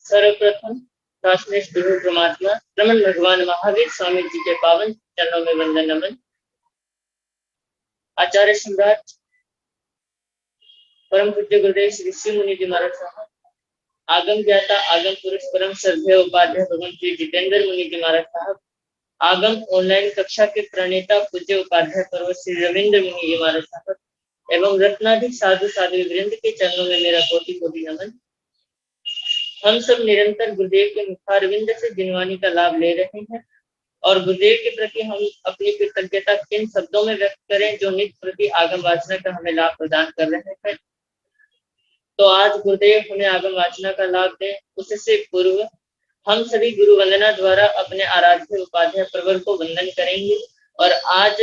सर्वप्रथम शास्त्रेष्ठ गुरु परमात्मा रमन भगवान महावीर स्वामी जी के पावन चरणों में वंदन नमन। आचार्य सम्राट परम पूज्य गुरुदेव श्री श्री मुनि जी महाराज साहब, आगम ज्ञाता आगम पुरुष परम श्रद्धेय उपाध्याय भगवान श्री जितेंद्र मुनि जी महाराज साहब, आगम ऑनलाइन कक्षा के प्रणेता पूज्य उपाध्याय पर्वत श्री रविंद्र मुनि जी महाराज साहब एवं रत्नाधिक साधु साध्वी वृंद के चरणों में मेरा कोटि कोटि नमन। हम सब निरंतर गुरुदेव के मुखारविंद से जिनवानी का लाभ ले रहे हैं और गुरुदेव के प्रति हम अपनी कृतज्ञता किन शब्दों में व्यक्त करें जो नित्य प्रति आगम वाचना का हमें लाभ प्रदान कर रहे हैं। तो आज गुरुदेव हमें आगम वाचना का लाभ दें, उससे पूर्व हम सभी गुरु वंदना द्वारा अपने आराध्य उपाध्याय प्रवर को वंदन करेंगे। और आज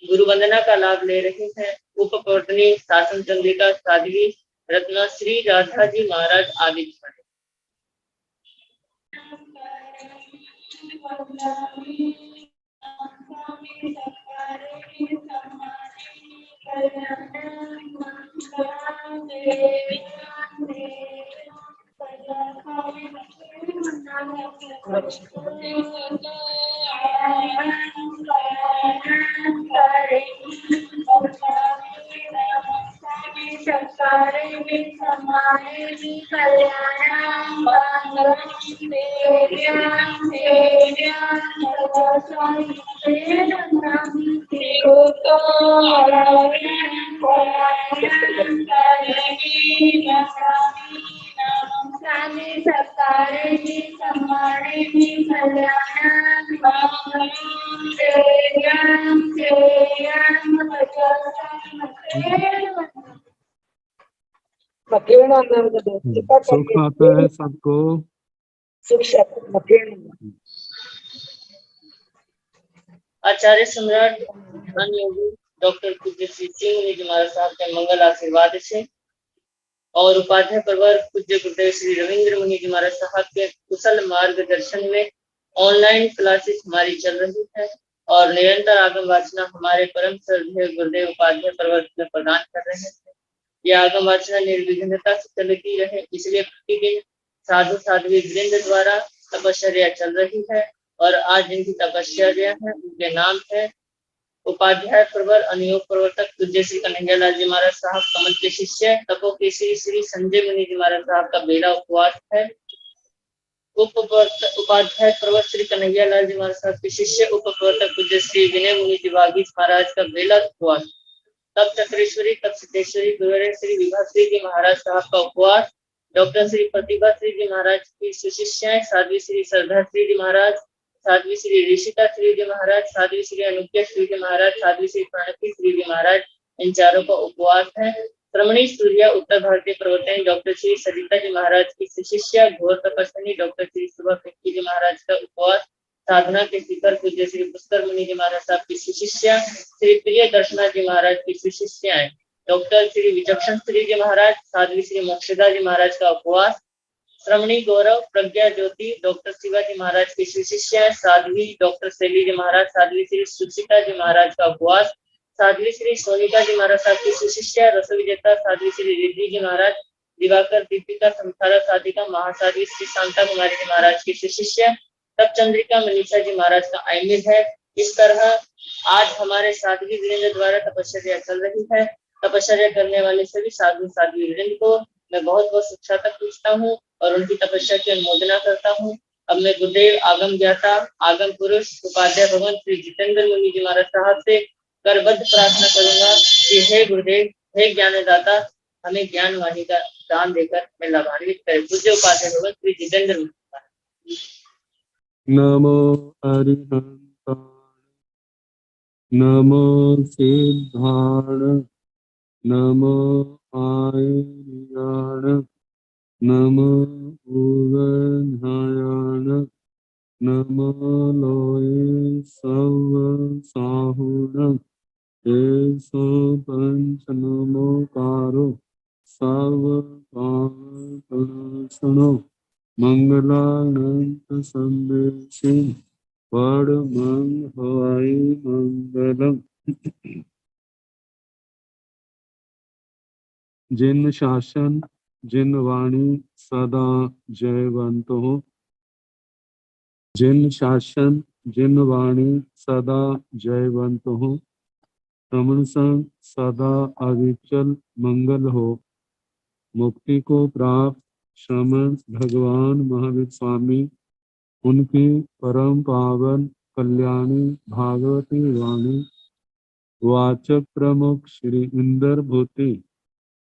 गुरु वंदना का लाभ ले रहे हैं उप प्रवर्तनी शासन चंद्रिका साध्वी रत्ना श्री राधा जी महाराज आदि। सुख आता है सबको। आचार्य सम्राट ध्यान योगी डॉक्टर पूज्य श्री सिंह मुनि जी महाराज साहब के मंगल आशीर्वाद से और उपाध्याय प्रवर पूज्य गुरुदेव श्री रविंद्र मुनि जी महाराज साहब के कुशल मार्गदर्शन में ऑनलाइन क्लासेस हमारी चल रही है और निरंतर आगम वाचना हमारे परम श्रद्धेय गुरुदेव उपाध्याय प्रवर में प्रदान कर रहे हैं। यह आगम वाचना निर्विघ्नता से चलती रहे, इसलिए प्रतिदिन साधु साध्वी वृंद द्वारा तपश्चर्या चल रही है और आज जिनकी तपश्चर्या है उनके नाम है उपाध्याय प्रवर अनुयोग प्रवर्तक पूज्य श्री कन्हैयालाल जी महाराज साहब कमल के शिष्य तपो के श्री संजय मुनि जी महाराज साहब का बेला उपवास है। उपाध्याय प्रवर श्री कन्हैयालाल जी महाराज साहब के शिष्य उप प्रवर्तक पूज्य श्री विनय मुनि जी वागीश महाराज का बेला उपवास। तब चक्रेश्वरी तब सिद्धेश्वरी गुरुवार श्री विभा श्री जी महाराज साहब का उपवास। डॉक्टर श्री प्रतिभा श्री जी महाराज की सुशिष्याएं साध्वी श्री श्रद्धा श्री जी महाराज, साध्वी श्री ऋषिता श्री जी महाराज, साध्वी श्री अनुज्ञा श्री जी महाराज, साध्वी श्री प्रणति श्री जी महाराज, इन चारों का उपवास है। श्रमणी सूर्या उत्तर भारतीय प्रवर्तन डॉक्टर श्री सरिता जी महाराज की शिष्या घोर तपस्विनी डॉक्टर श्री सुबह फिक्की जी महाराज का उपवास। साधना के शिखर पूज्य श्री पुष्कर मुनि जी महाराज साहब की शिष्या श्री प्रिय दर्शना जी महाराज की शिष्याएं डॉक्टर श्री विचक्षण श्री जी महाराज, साध्वी श्री मोक्षदा जी महाराज का उपवास। श्रमणी गौरव प्रज्ञा ज्योति डॉक्टर शिवाजी महाराज की शिष्या साध्वी डॉक्टर शैली जी महाराज, साध्वी श्री सुचिता जी महाराज का उपवास। साध्वी श्री सोनिका जी महाराज साहब की शिष्या रस विजेता साध्वी श्री रिद्धि जी महाराज, दिवाकर दीपिका संथारा साधिका महासाध्वी श्री शांता कुमारी जी महाराज की शिष्या, तब चंद्रिका मनीषा जी महाराज का आइमिल है। इस तरह आज हमारे साध्वी वृंद द्वारा तपश्चर्या चल रही है। तपश्चर्या करने वाले सभी साधु साध्वी वृंद को मैं बहुत बहुत शिक्षा तक पूछता हूँ और उनकी तपस्या की अनुमोदना करता हूँ। अब मैं गुरुदेव आगम ज्ञाता आगम पुरुष उपाध्याय भगवान श्री जितेंद्र मुनि जी महाराज साहब से करबद्ध प्रार्थना करूंगा कि हे गुरुदेव, हे ज्ञानदाता, हमें ज्ञान वाणी का दान देकर मैं लाभान्वित करें। पूज्य उपाध्याय भगवान श्री जितेंद्र मुनि। नमो अरिहंताण, नमो सिद्धाण, नमो आयर्याण, नमो उगधायाण, नमो लोये सव साहुण, एसो पंच नमोकारो सर्व कामो मंगलानंत संदेशे परमं हवाई मंगलम। जिन शासन जिन वाणी सदा जयवंत हो, जिन शासन जिन वाणी सदा जयवंत हो, रमण संग सदा अविचल मंगल हो। मुक्ति को प्राप्त श्रमण भगवान महावीर स्वामी, उनकी परम पावन कल्याणी भागवती वाणी वाचक प्रमुख श्री इंद्र भूति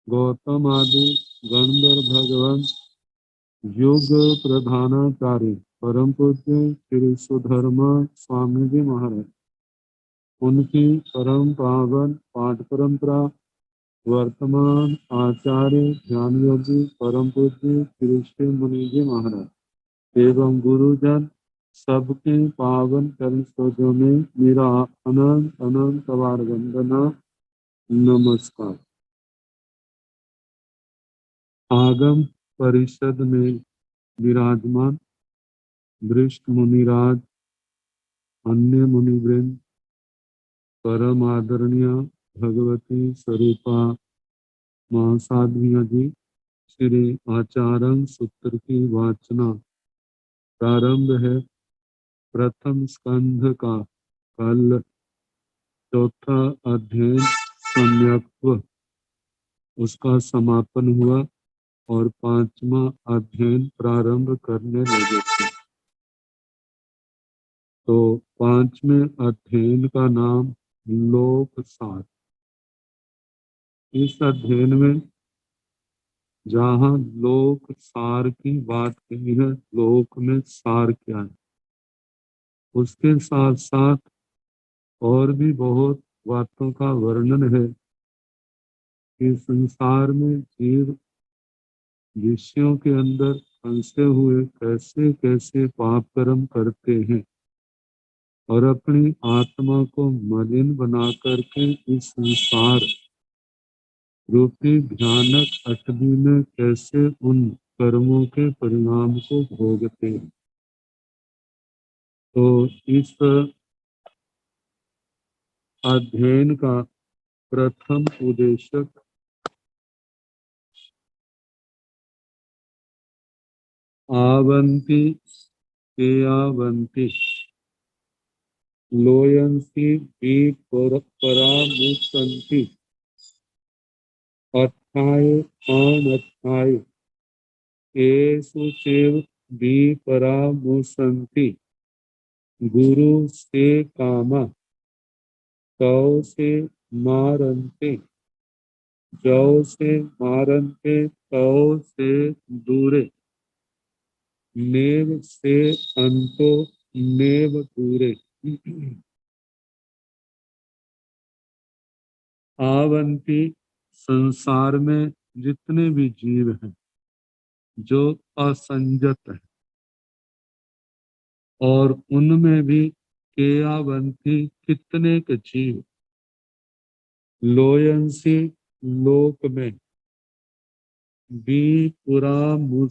गौतम आदि गणधर भगवान योग प्रधानाचार्य परम पूज्य श्री सुधर्मा स्वामी जी महाराज, उनकी परम पावन पाठ परंपरा वर्तमान आचार्य ज्ञान योगी परम पूज्य श्री श्री मुनि जी महाराज एवं गुरुजन सबके पावन चरण सरोजों में मेरा अनंत अनंत बार वंदना नमस्कार। आगम परिषद में विराजमान वरिष्ठ मुनिराज, अन्य मुनिवृंद, परम आदरणीय भगवती स्वरूपा महासाध्विया जी, श्री आचार्य सूत्र की वाचना प्रारंभ है। प्रथम स्कंध का कल चौथा अध्ययन सम्यक्त्व उसका समापन हुआ और पांचवा अध्ययन प्रारंभ करने लगे थे। तो पांचवें अध्ययन का नाम लोक सार। इस अध्ययन में जहाँ लोक सार की बात की है, लोक में सार क्या है, उसके साथ साथ और भी बहुत बातों का वर्णन है कि संसार में जीव विषयों के अंदर फंसे हुए कैसे कैसे पाप कर्म करते हैं और अपनी आत्मा को मलिन बना करके इस संसार रूपी भयानक अटवी में कैसे उन कर्मों के परिणाम को भोगते हैं। तो इस अध्ययन का प्रथम उद्देश्य आवंती केयावंती लोयंसी परामुसंती अध्याय अनध्याय एषु चैव विपरामुसन्ति गुरु से कामा तौ से मारन्ते जौ से मारन्ते तौ से दूरे नेव से अंतो नेव दूरे। आवंती संसार में जितने भी जीव हैं जो असंजत है, और उनमें भी केयावंती कितने के जीव लोयंसी लोक में विपुरामुसन्ति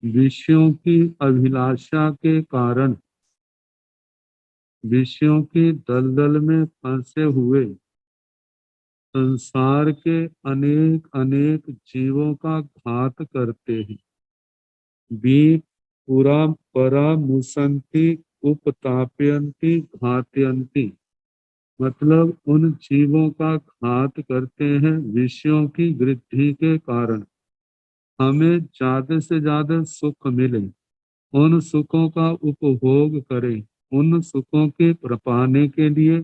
विषयों की अभिलाषा के कारण विषयों की दलदल में फंसे हुए संसार के अनेक अनेक जीवों का घात करते हैं। विपुरा परामुसन्ति उपतापयन्ति घातयन्ति, मतलब उन जीवों का घात करते हैं विषयों की वृद्धि के कारण। हमें ज्यादा से ज्यादा सुख मिले, उन सुखों का उपभोग करें, उन सुखों के पाने के लिए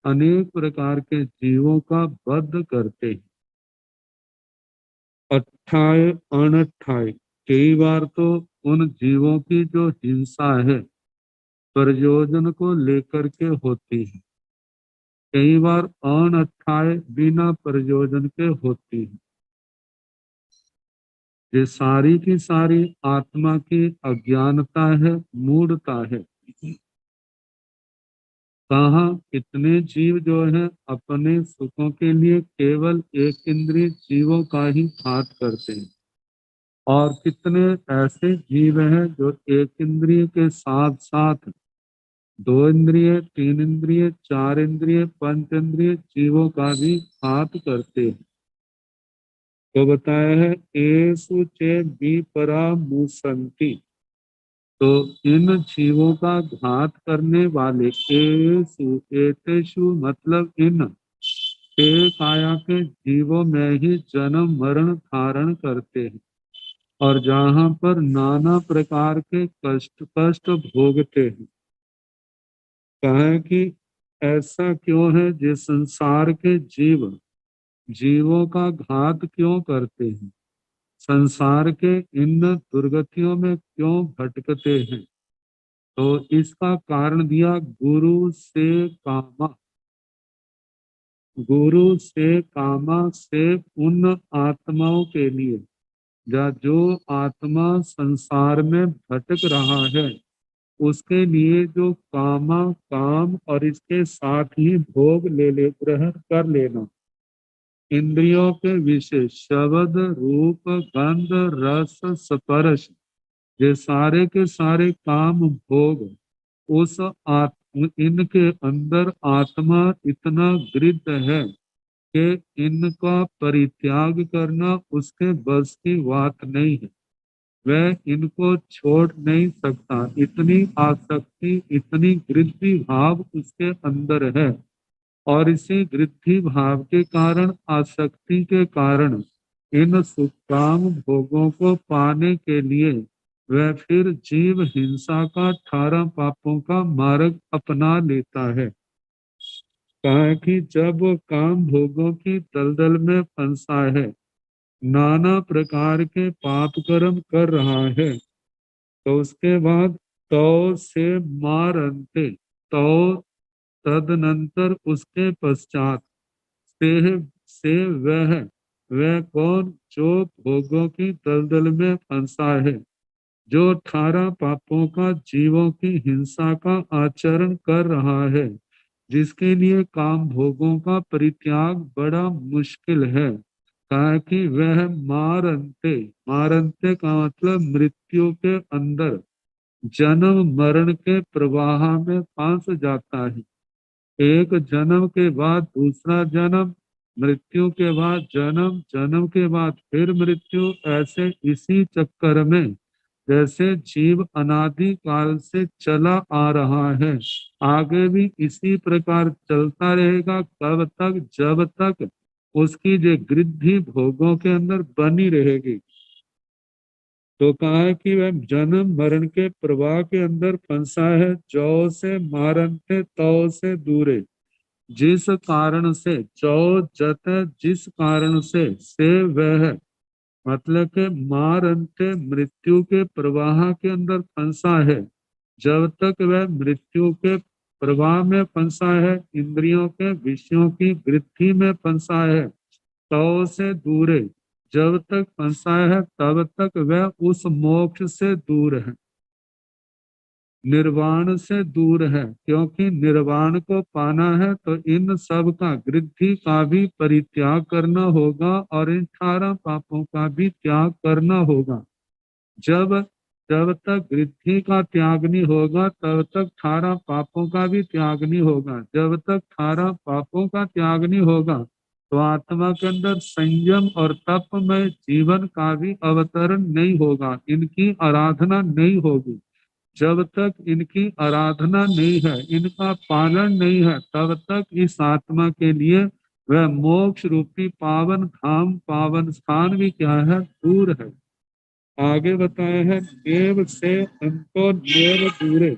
अनेक प्रकार के जीवों का वध करते हैं। अठाए अनठाए, कई बार तो उन जीवों की जो हिंसा है प्रयोजन को लेकर के होती है, कई बार अनठाए बिना प्रयोजन के होती है। ये सारी की सारी आत्मा की अज्ञानता है, मूढ़ता है। कहाँ कितने जीव जो है अपने सुखों के लिए केवल एक इंद्रिय जीवों का ही घात करते हैं, और कितने ऐसे जीव हैं जो एक इंद्रिय के साथ साथ दो इंद्रिय, तीन इंद्रिय, चार इंद्रिय, पंच इंद्रिय जीवों का भी घात करते हैं। तो बताया है एसु चे विपरा मुसंति। तो इन जीवों का घात करने वाले एसु एतेषु मतलब इन ते काया के जीवों में ही जन्म मरण धारण करते हैं और जहाँ पर नाना प्रकार के कष्ट कष्ट भोगते हैं। कहें कि ऐसा क्यों है जिस संसार के जीवों का घात क्यों करते हैं, संसार के इन दुर्गतियों में क्यों भटकते हैं। तो इसका कारण दिया गुरु से कामा से उन आत्माओं के लिए जो आत्मा संसार में भटक रहा है उसके लिए जो काम और इसके साथ ही भोग ले ग्रहण कर लेना, इंद्रियों के विषय शब्द रूप गंध रस स्पर्श, ये सारे के सारे काम भोग उस आत्म इनके अंदर आत्मा इतना गृहीत है कि इनका परित्याग करना उसके बस की बात नहीं है। वह इनको छोड़ नहीं सकता, इतनी आसक्ति इतनी गृद्धि भाव उसके अंदर है। और इसी गृद्धि भाव के कारण आसक्ति के कारण इन सुखकाम भोगों को पाने के लिए वह फिर जीव हिंसा का 18 पापों का मार्ग अपना लेता है। कहा कि जब वो काम भोगों की दलदल में फंसा है, नाना प्रकार के पाप कर्म कर रहा है, तो उसके बाद तो से मार अंते, तो तदनंतर उसके पश्चात से वह कौन जो भोगों की दलदल में फंसा है, जो 18 पापों का जीवों की हिंसा का आचरण कर रहा है, जिसके लिए काम भोगों का परित्याग बड़ा मुश्किल है। कहा कि वह मारंते का मतलब मृत्यु के अंदर जन्म मरण के प्रवाह में फंस जाता है। एक जन्म के बाद दूसरा जन्म, मृत्यु के बाद जन्म, जन्म के बाद फिर मृत्यु, ऐसे इसी चक्कर में जैसे जीव अनादि काल से चला आ रहा है, आगे भी इसी प्रकार चलता रहेगा। कब तक? जब तक उसकी जो वृद्धि भोगों के अंदर बनी रहेगी। तो कहा है कि वह जन्म मरण के प्रवाह के अंदर फंसा है। जौ से मारंते तौ से दूरे, जिस कारण से चौ जत जिस कारण से वह मतलब के मार अंत्य मृत्यु के प्रवाह के अंदर फंसा है। जब तक वह मृत्यु के प्रवाह में फंसा है, इंद्रियों के विषयों की वृद्धि में फंसा है, तो से दूर है। जब तक फंसा है तब तक वह उस मोक्ष से दूर है, निर्वाण से दूर है। क्योंकि निर्वाण को पाना है तो इन सब का वृद्धि का भी परित्याग करना होगा और इन 18 पापों का भी त्याग करना होगा। जब जब तक वृद्धि का त्याग नहीं होगा तब तक 18 पापों का भी त्याग नहीं होगा। जब तक 18 पापों का त्याग नहीं होगा तो आत्मा के अंदर संयम और तपमय जीवन का भी अवतरण नहीं होगा, इनकी आराधना नहीं होगी। जब तक इनकी आराधना नहीं है, इनका पालन नहीं है, तब तक इस आत्मा के लिए वह मोक्ष रूपी पावन धाम पावन स्थान भी क्या है? दूर है। आगे बताया है नेव से अंतो नेव दूरे,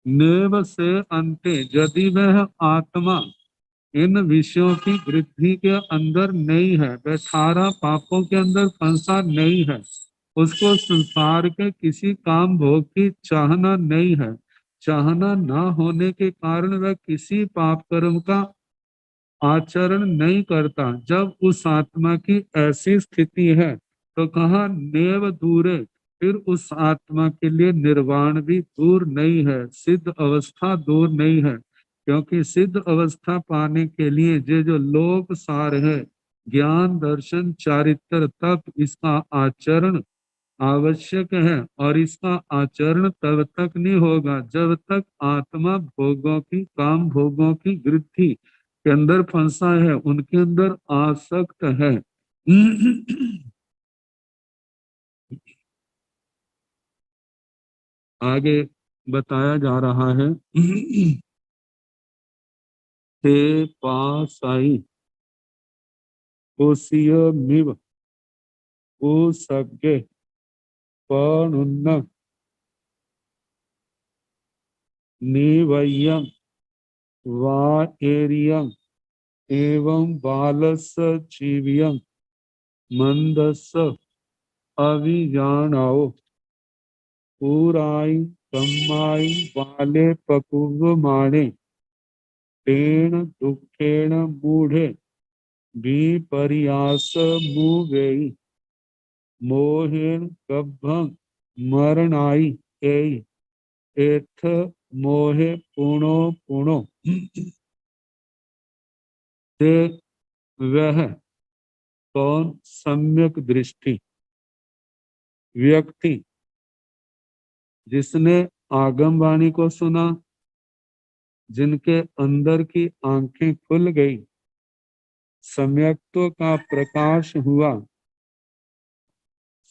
नेव से अंते, यदि वह आत्मा इन विषयों की वृद्धि के अंदर नहीं है, वह 18 पापों के अंदर फंसा नहीं है, उसको संसार के किसी काम भोग की चाहना नहीं है, चाहना ना होने के कारण वह किसी पाप कर्म का आचरण नहीं करता। जब उस आत्मा की ऐसी स्थिति है तो कहा नेव दूरे, फिर उस आत्मा के लिए निर्वाण भी दूर नहीं है, सिद्ध अवस्था दूर नहीं है। क्योंकि सिद्ध अवस्था पाने के लिए ये जो लोक सार है, ज्ञान दर्शन चारित्र तप, इसका आचरण आवश्यक है। और इसका आचरण तब तक नहीं होगा जब तक आत्मा भोगों की काम भोगों की वृद्धि के अंदर फंसा है, उनके अंदर आसक्त है। आगे बताया जा रहा है। ते पासाई कोसिय मिव ओ सज्ञे पनुन्न निवय्यं वा एरियं एवं बालस जीवियं मंदस अभिजानाओ पूराई कम्माई वाले पकुव माणे तेन दुखेण मूढ़े विपर्यास मुवेई मोहेन गभं मरणाई एई एथ मोहे पुणो पुणो ते वह कौन सम्यक दृष्टि व्यक्ति जिसने आगम वाणी को सुना, जिनके अंदर की आंखें खुल गई, सम्यक्त्व का प्रकाश हुआ,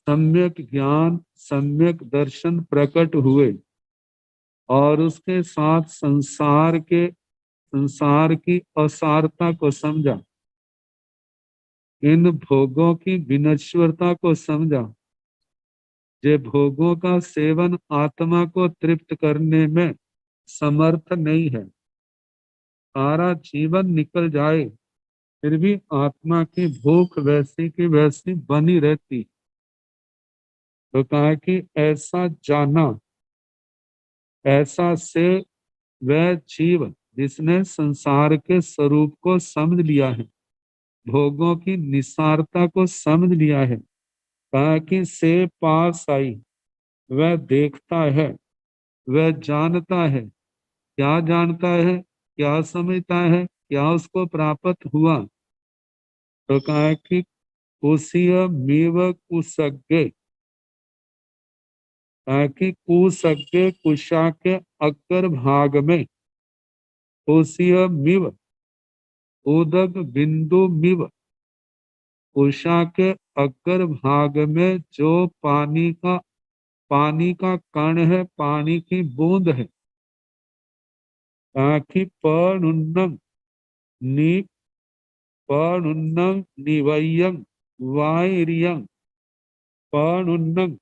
सम्यक ज्ञान सम्यक दर्शन प्रकट हुए और उसके साथ संसार की असारता को समझा, इन भोगों की विनश्वरता को समझा। जे भोगों का सेवन आत्मा को तृप्त करने में समर्थ नहीं है, सारा जीवन निकल जाए फिर भी आत्मा की भूख वैसी की वैसी बनी रहती। तो कहा कि ऐसा जाना, ऐसा से वह जीव जिसने संसार के स्वरूप को समझ लिया है, भोगों की निसारता को समझ लिया है, कहा कि से पास आई, वह देखता है, वह जानता है। क्या जानता है, क्या समझता है, क्या उसको प्राप्त हुआ? तो कहा कि कुशीय मीव कुसज्ञ, कि कुसज्ञ कुशा के अग्र भाग में, कुशीय मिव उदक बिंदु मिव, कुशा के अग्र भाग में जो पानी का कण है, पानी की बूंद है, कि पनुन्नम नि पनुन्नम निवय्यं वायरियं पनुन्नम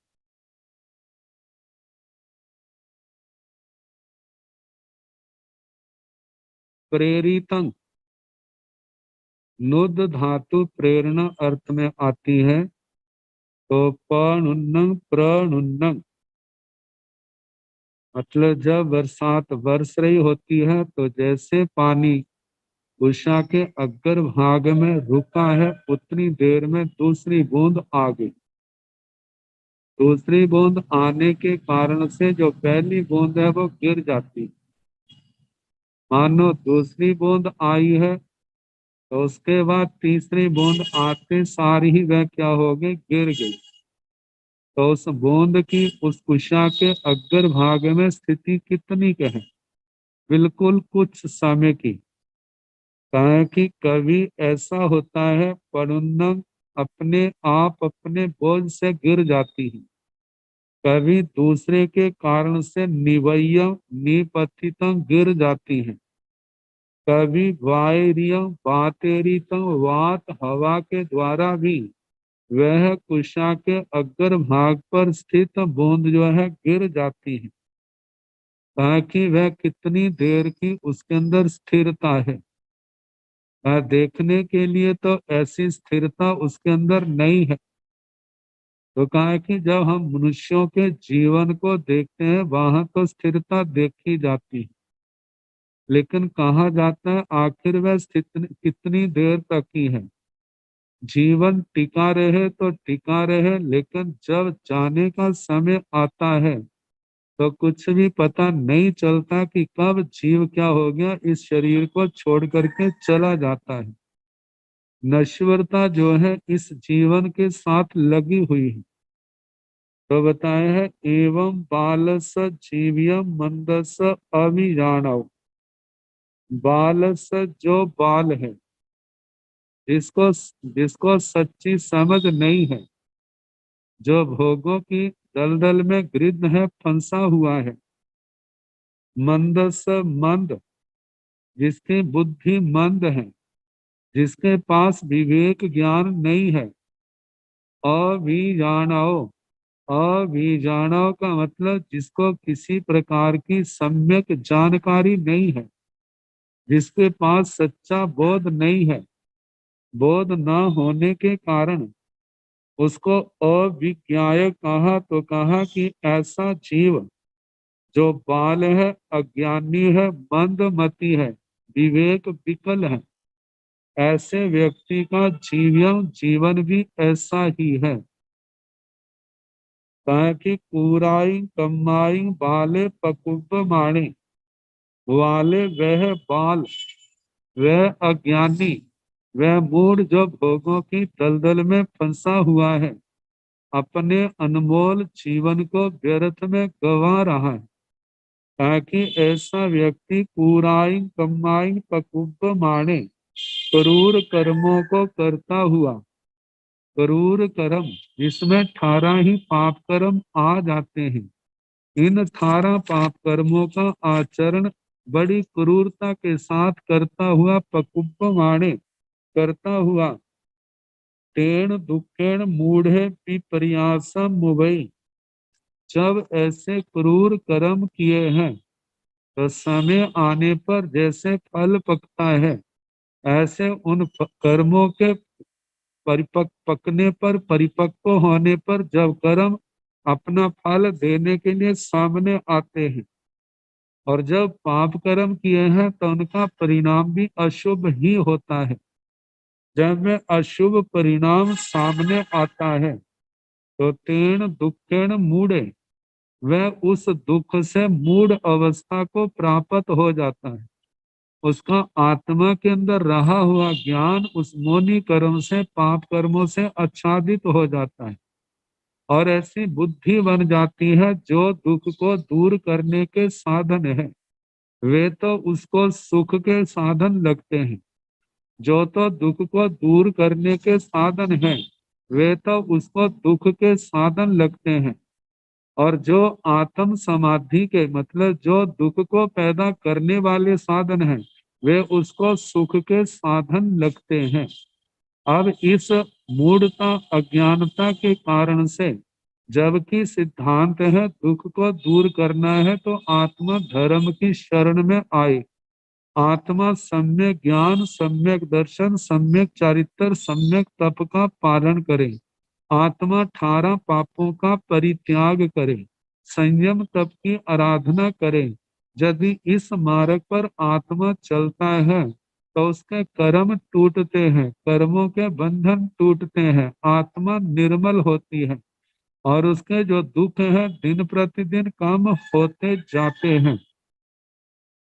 प्रेरितं, नुद धातु प्रेरणा अर्थ में आती है, तो पनुन्नम प्रणुन्नम मतलब जब बरसात बरस रही होती है तो जैसे पानी उषा के अग्र भाग में रुका है, उतनी देर में दूसरी बूंद आ गई। दूसरी बूंद आने के कारण से जो पहली बूंद है वो गिर जाती। मानो दूसरी बूंद आई है तो उसके बाद तीसरी बूंद आते सार ही वह क्या हो गई, गिर गई। तो उस बूंद की उस कुशा के अग्र भाग में स्थिति कितनी के है, बिल्कुल कुछ समय की। कहा कि कभी ऐसा होता है पनुन्नम अपने आप अपने बोझ से गिर जाती है, कभी दूसरे के कारण से निवय्यम निपतितम गिर जाती है, कभी वायरियम वातेरितम वात हवा के द्वारा भी वह कुशा के अग्र भाग पर स्थित बूंद जो है गिर जाती है। ताकि वह कितनी देर की उसके अंदर स्थिरता है, देखने के लिए तो ऐसी स्थिरता उसके अंदर नहीं है। तो कहा कि जब हम मनुष्यों के जीवन को देखते हैं वहां तो स्थिरता देखी जाती है, लेकिन कहा जाता है आखिर वह स्थित कितनी देर तक ही है। जीवन टिका रहे तो टिका रहे, लेकिन जब जाने का समय आता है तो कुछ भी पता नहीं चलता कि कब जीव क्या हो गया, इस शरीर को छोड़ करके चला जाता है। नश्वरता जो है इस जीवन के साथ लगी हुई है। तो बताया है एवं बालस जीवियम मंदस अभिजानव, बाल से जो बाल है, जिसको जिसको सच्ची समझ नहीं है, जो भोगों की दलदल में गिरद है, फंसा हुआ है। मंद से मंद, जिसकी बुद्धि मंद है, जिसके पास विवेक ज्ञान नहीं है। अभिजानव, अभिजानव का मतलब जिसको किसी प्रकार की सम्यक जानकारी नहीं है, जिसके पास सच्चा बोध नहीं है। बोध न होने के कारण उसको अविज्ञाय कहा, तो कहा कि ऐसा जीव जो बाल है, अज्ञानी है, मंदमती है, विवेक विकल है, ऐसे व्यक्ति का जीवन भी ऐसा ही है। कहा कि कूराई कमाई बाले पकुब माणे, वाले वह बाल, वह अज्ञानी, वह मूढ़ जो भोगों की दलदल में फंसा हुआ है, अपने अनमोल जीवन को व्यर्थ में गंवा रहा है। ताकि ऐसा व्यक्ति कूराई कमाई पकुब माणे, क्रूर कर्मों को करता हुआ, क्रूर कर्म जिसमें 18 ही पाप कर्म आ जाते हैं, इन 18 पाप कर्मों का आचरण बड़ी क्रूरता के साथ करता हुआ, पकुब माणे करता हुआ, तेण दुखेण मूढ़े विपर्यासम मुवई, जब ऐसे क्रूर कर्म किए हैं तो समय आने पर जैसे फल पकता है, ऐसे उन कर्मों के पकने पर, परिपक्व होने पर, जब कर्म अपना फल देने के लिए सामने आते हैं, और जब पाप कर्म किए हैं तो उनका परिणाम भी अशुभ ही होता है। जब में अशुभ परिणाम सामने आता है तो तेण दुखेण मूढ़े, वह उस दुख से मूढ़ अवस्था को प्राप्त हो जाता है। उसका आत्मा के अंदर रहा हुआ ज्ञान उस मोनि कर्म से, पाप कर्मों से आच्छादित हो जाता है, और ऐसी बुद्धि बन जाती है जो दुख को दूर करने के साधन है, वे तो उसको सुख के साधन लगते हैं। जो तो दुख को दूर करने के साधन हैं, वे तो उसको दुख के साधन लगते हैं। और जो आत्म समाधि के मतलब जो दुख को पैदा करने वाले साधन हैं, वे उसको सुख के साधन लगते हैं। अब इस मूढ़ता, अज्ञानता के कारण से, जबकि सिद्धांत है दुख को दूर करना है तो आत्मा धर्म की शरण में आए, आत्मा सम्यक ज्ञान, सम्यक दर्शन, सम्यक चारित्र, सम्यक तप का पालन करे, आत्मा 18 पापों का परित्याग करे, संयम तप की आराधना करे। यदि इस मार्ग पर आत्मा चलता है तो उसके कर्म टूटते हैं, कर्मों के बंधन टूटते हैं, आत्मा निर्मल होती है, और उसके जो दुख है दिन प्रतिदिन कम होते जाते हैं।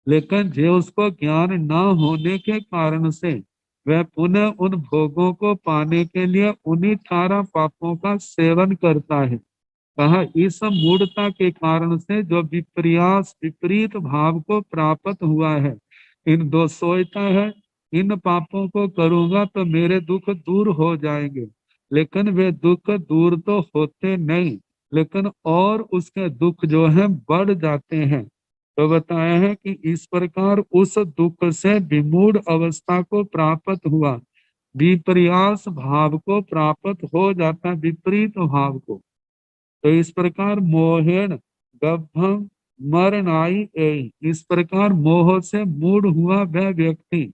लेकिन जो उसको ज्ञान न होने के कारण से वह पुनः उन भोगों को पाने के लिए उन्हीं 18 पापों का सेवन करता है। कहा इस मूढ़ता के कारण से जो विपर्यास, विपरीत भाव को प्राप्त हुआ है, इन दो सोचता है इन पापों को करूंगा तो मेरे दुख दूर हो जाएंगे, लेकिन वे दुख दूर तो होते नहीं, लेकिन और उसके दुख जो है बढ़ जाते हैं। तो बताया है कि इस प्रकार उस दुख से विमूढ़ अवस्था को प्राप्त हुआ, विपर्यास भाव को प्राप्त हो जाता, विपरीत भाव को। तो इस प्रकार मोहेण गभ्भं मरणाई एई, इस प्रकार मोह से मूढ़ हुआ वह व्यक्ति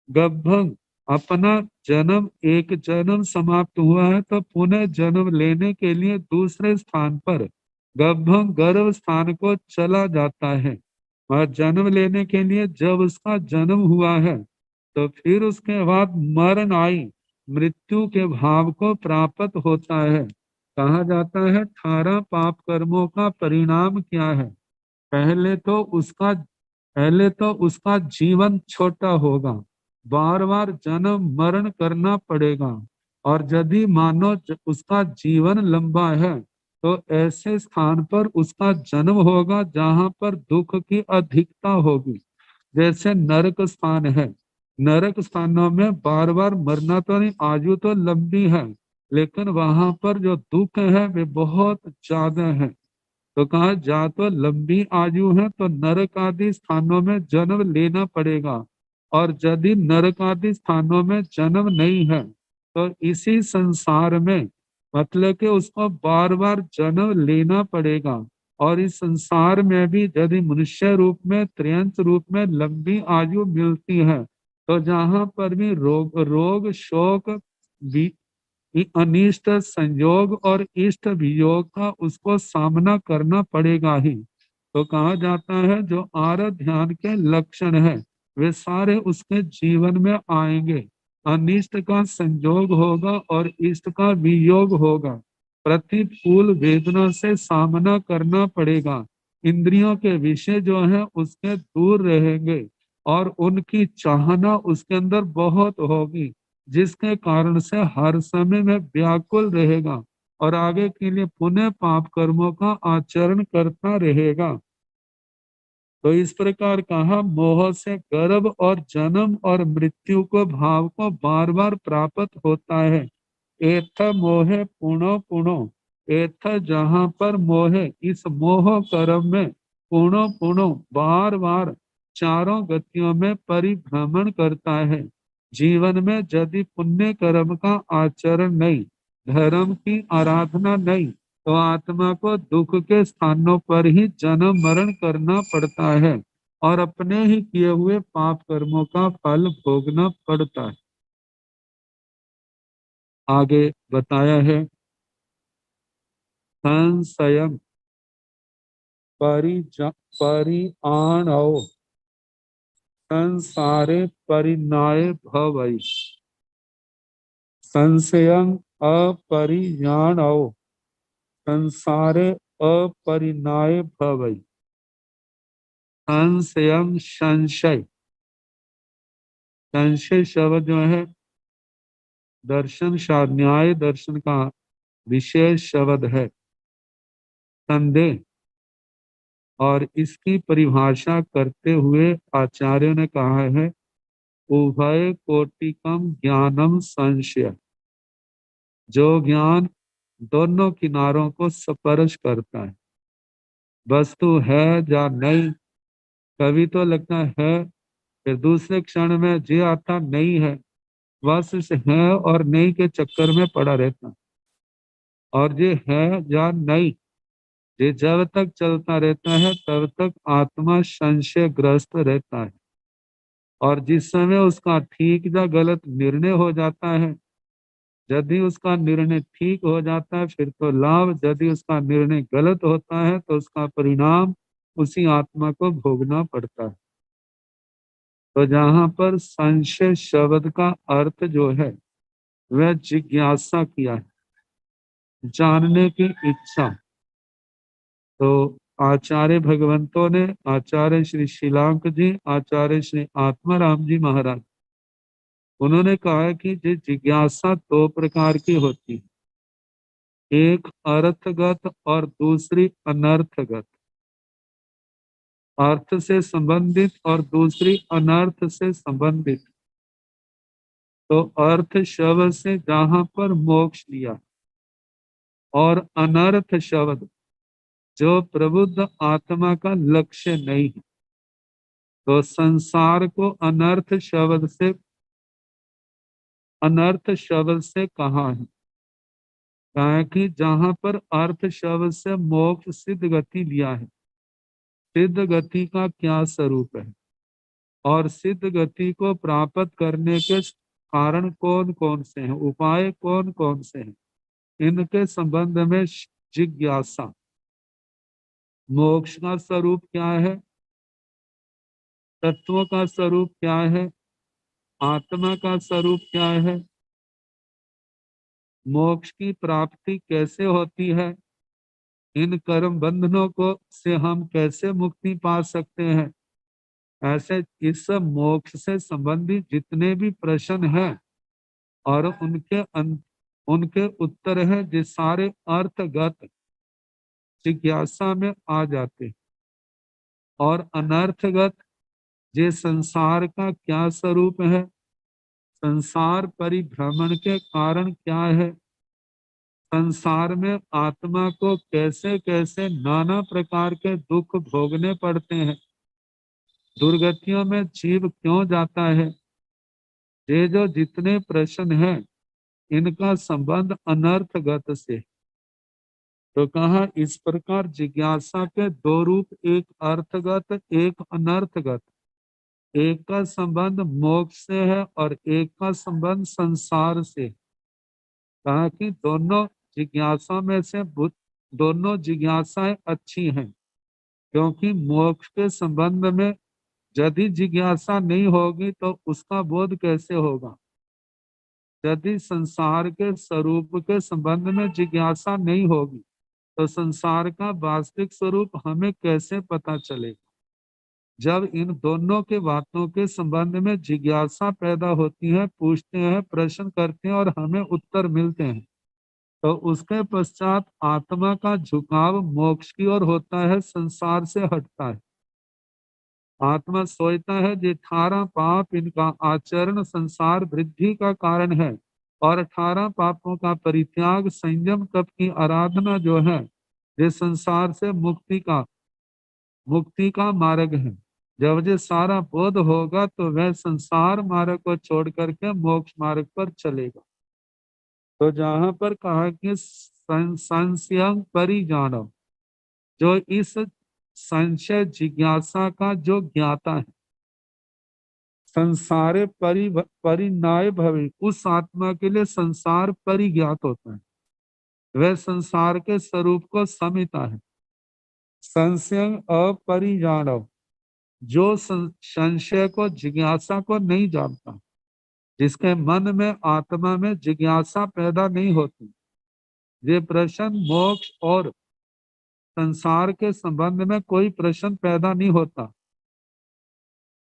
गभ्भं, अपना जन्म, एक जन्म समाप्त हुआ है तो पुनः जन्म लेने के लिए दूसरे स्थान पर गभ्भं, गर्भ स्थान को चला जाता है। और जन्म लेने के लिए जब उसका जन्म हुआ है तो फिर उसके बाद मरण आई, मृत्यु के भाव को प्राप्त होता है। कहा जाता है 18 पाप कर्मों का परिणाम क्या है। पहले तो उसका जीवन छोटा होगा, बार बार जन्म मरण करना पड़ेगा। और यदि मानो उसका जीवन लंबा है तो ऐसे स्थान पर उसका जन्म होगा जहां पर दुख की अधिकता होगी, जैसे नरक स्थान है, नरक स्थानों में बार बार मरना तो नहीं, आयु तो लंबी है, लेकिन वहां पर जो दुख है वे बहुत ज्यादा है। तो कहा जा तो लंबी आयु है तो नरक आदि स्थानों में जन्म लेना पड़ेगा, और यदि नरक आदि स्थानों में जन्म नहीं है तो इसी संसार में मतलब कि उसको बार बार जन्म लेना पड़ेगा। और इस संसार में भी यदि मनुष्य रूप में त्रियंत रूप में लंबी आयु मिलती है तो जहां पर भी रोग रोग शोक अनिष्ट संयोग और इष्ट वियोग का उसको सामना करना पड़ेगा ही। तो कहा जाता है जो आराध्य ध्यान के लक्षण है वे सारे उसके जीवन में आएंगे। अनिष्ट का संयोग होगा और इष्ट का वियोग होगा। प्रतिकूल वेदना से सामना करना पड़ेगा। इंद्रियों के विषय जो है उसके दूर रहेंगे और उनकी चाहना उसके अंदर बहुत होगी, जिसके कारण से हर समय में व्याकुल रहेगा और आगे के लिए पुनः पाप कर्मों का आचरण करता रहेगा। तो इस प्रकार कहा मोह से गर्भ और जन्म और मृत्यु को भाव को बार बार प्राप्त होता है। एथ मोहे पुनो पुनो, एथ जहां पर मोहे इस मोह कर्म में पुनो पुनो बार बार चारों गतियों में परिभ्रमण करता है। जीवन में यदि पुण्य कर्म का आचरण नहीं, धर्म की आराधना नहीं, तो आत्मा को दुख के स्थानों पर ही जन्म मरण करना पड़ता है और अपने ही किए हुए पाप कर्मों का फल भोगना पड़ता है। आगे बताया है संशयम परिआणौ संसारे परिणाय भवै, संशयम अपरिणाणौ संसारे अपरिणाय भवै। संशयम संशय, संशय शब्द जो है दर्शन न्याय दर्शन का विशेष शब्द है संदेह। और इसकी परिभाषा करते हुए आचार्य ने कहा है उभय कोटिकम ज्ञानम संशय, जो ज्ञान दोनों किनारों को स्पर्श करता है। वस्तु है या नहीं, कभी तो लगता है, फिर दूसरे क्षण में जी आता नहीं है, बस इस है और नहीं के चक्कर में पड़ा रहता। और ये है या नहीं, ये जब तक चलता रहता है तब तक आत्मा संशय ग्रस्त रहता है। और जिस समय उसका ठीक या गलत निर्णय हो जाता है, यदि उसका निर्णय ठीक हो जाता है फिर तो लाभ, यदि उसका निर्णय गलत होता है तो उसका परिणाम उसी आत्मा को भोगना पड़ता है। तो जहां पर संशय शब्द का अर्थ जो है वह जिज्ञासा किया है, जानने की इच्छा। तो आचार्य भगवंतों ने, आचार्य श्री शिलांक जी, आचार्य श्री आत्माराम जी महाराज, उन्होंने कहा कि ये जिज्ञासा दो प्रकार की होती है, एक अर्थगत और दूसरी अनर्थगत। अर्थ से संबंधित और दूसरी अनर्थ से संबंधित। तो अर्थ शब्द से जहां पर मोक्ष लिया, और अनर्थ शब्द जो प्रबुद्ध आत्मा का लक्ष्य नहीं है। तो संसार को अनर्थ शब्द से कहा है, कहा कि जहां पर अर्थ शब्द से मोक्ष सिद्ध गति लिया है। सिद्ध गति का क्या स्वरूप है और सिद्ध गति को प्राप्त करने के कारण कौन कौन से हैं, उपाय कौन कौन से हैं, इनके संबंध में जिज्ञासा। मोक्ष का स्वरूप क्या है, तत्वों का स्वरूप क्या है, आत्मा का स्वरूप क्या है, मोक्ष की प्राप्ति कैसे होती है, इन कर्म बंधनों को से हम कैसे मुक्ति पा सकते हैं। ऐसे इस मोक्ष से संबंधित जितने भी प्रश्न हैं और उनके उत्तर है, जो सारे अर्थगत जिज्ञासा में आ जाते हैं। और अनर्थगत ये संसार का क्या स्वरूप है, संसार परिभ्रमण के कारण क्या है, संसार में आत्मा को कैसे कैसे नाना प्रकार के दुख भोगने पड़ते हैं, दुर्गतियों में जीव क्यों जाता है, ये जो जितने प्रश्न हैं इनका संबंध अनर्थगत से। तो कहा इस प्रकार जिज्ञासा के दो रूप, एक अर्थगत एक अनर्थगत। एक का संबंध मोक्ष से है और एक का संबंध संसार से। कहा कि दोनों जिज्ञासा में से दोनों जिज्ञासाएं अच्छी हैं, क्योंकि मोक्ष के संबंध में यदि जिज्ञासा नहीं होगी तो उसका बोध कैसे होगा। यदि संसार के स्वरूप के संबंध में जिज्ञासा नहीं होगी तो संसार का वास्तविक स्वरूप हमें कैसे पता चलेगा। जब इन दोनों के बातों के संबंध में जिज्ञासा पैदा होती है, पूछते हैं, प्रश्न करते हैं और हमें उत्तर मिलते हैं, तो उसके पश्चात आत्मा का झुकाव मोक्ष की ओर होता है, संसार से हटता है। आत्मा सोचता है कि 18 पाप इनका आचरण संसार वृद्धि का कारण है और 18 पापों का परित्याग संयम तप की आराधना जो है ये संसार से मुक्ति का मार्ग है। जब ये सारा बोध होगा तो वह संसार मार्ग को छोड़ करके मोक्ष मार्ग पर चलेगा। तो जहां पर कहा कि संशयं परिजानम, जो इस संशय जिज्ञासा का जो ज्ञाता है, संसार परिणाय भवे, उस आत्मा के लिए संसार परिज्ञात होता है, वह संसार के स्वरूप को समझता है। संशय अपरिजानव, जो संशय को जिज्ञासा को नहीं जानता, जिसके मन में आत्मा में जिज्ञासा पैदा नहीं होती, ये प्रश्न मोक्ष और संसार के संबंध में कोई प्रश्न पैदा नहीं होता।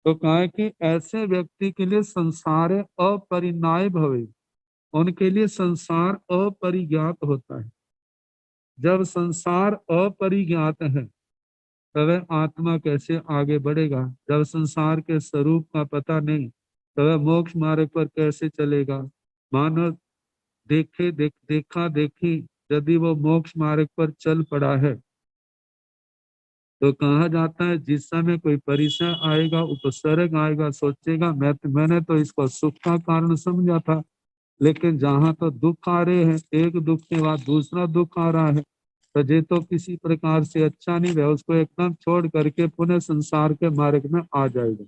तो कहा कि ऐसे व्यक्ति के लिए संसार अपरिणाय भवे, उनके लिए संसार अपरिज्ञात होता है। जब संसार अपरिज्ञात है तो वह आत्मा कैसे आगे बढ़ेगा। जब संसार के स्वरूप का पता नहीं तो वह मोक्ष मार्ग पर कैसे चलेगा। मानो देखा देखी यदि वो मोक्ष मार्ग पर चल पड़ा है तो कहा जाता है जिस समय कोई परिचय आएगा, उपसर्ग आएगा, सोचेगा मैंने तो इसको सुख का कारण समझा था, लेकिन जहां तो दुख आ रहे हैं, एक दुख के बाद दूसरा दुख आ रहा है, तो ये तो किसी प्रकार से अच्छा नहीं है, उसको एकदम छोड़ करके पुनः संसार के मार्ग में आ जाएगा।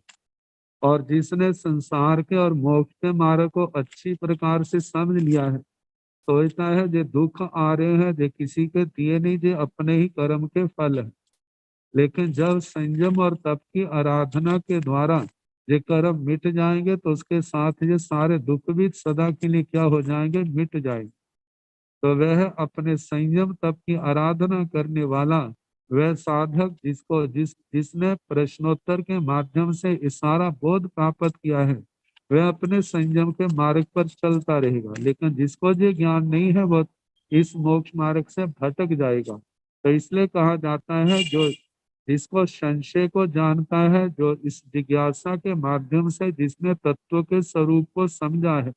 और जिसने संसार के और मोक्ष के मार्ग को अच्छी प्रकार से समझ लिया है, सोचता है जो दुख आ रहे हैं जो किसी के दिए नहीं, जो अपने ही कर्म के फल है। लेकिन जब संयम और तप की आराधना के द्वारा ये कर्म मिट जाएंगे तो उसके साथ ये सारे दुख भी सदा के लिए क्या हो जाएंगे, मिट जाएंगे। तो वह अपने संयम तप की आराधना करने वाला वह साधक जिसने प्रश्नोत्तर के माध्यम से इशारा बोध प्राप्त किया है, वह अपने संयम के मार्ग पर चलता रहेगा। लेकिन जिसको ये ज्ञान नहीं है वो इस मोक्ष मार्ग से भटक जाएगा। तो इसलिए कहा जाता है जो जिसको संशय को जानता है, जो इस जिज्ञासा के माध्यम से जिसने तत्व के स्वरूप को समझा है,